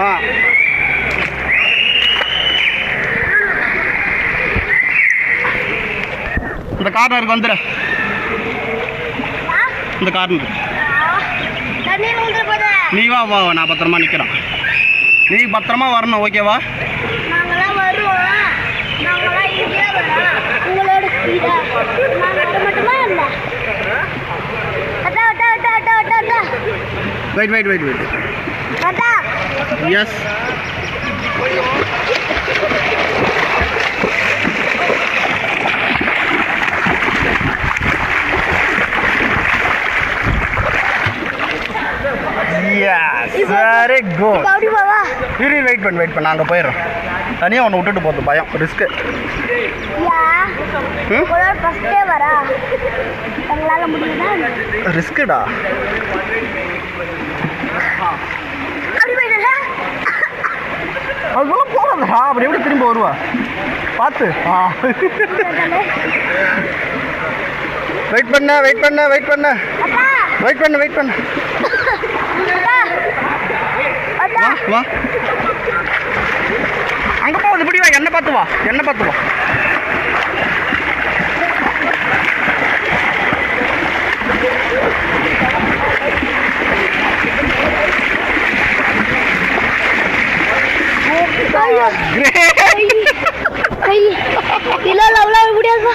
ஆ இந்த கார்னருக்கு வந்துடு. இந்த கார்னர் நீ வா வா, நான் பத்திரமா நிற்கிறேன். நீ பத்திரமா வரணும், ஓகேவா? Wait wait wait wait. Yes very good. இரு வெயிட் பண்ண நாங்கள் போயிடுறோம். தனியாக ஒன்று விட்டுட்டு போகிறது பயம், ரிஸ்க்கு. ரிஸ்க்குடா. அதுக்கெல்லாம் போகாதா, அப்படி எப்படி திரும்ப வருவா பார்த்து. வெயிட் பண்ண வா. அங்கே போகுது, இப்படி வா, என்ன பார்த்து வா. இல்ல முடியாது.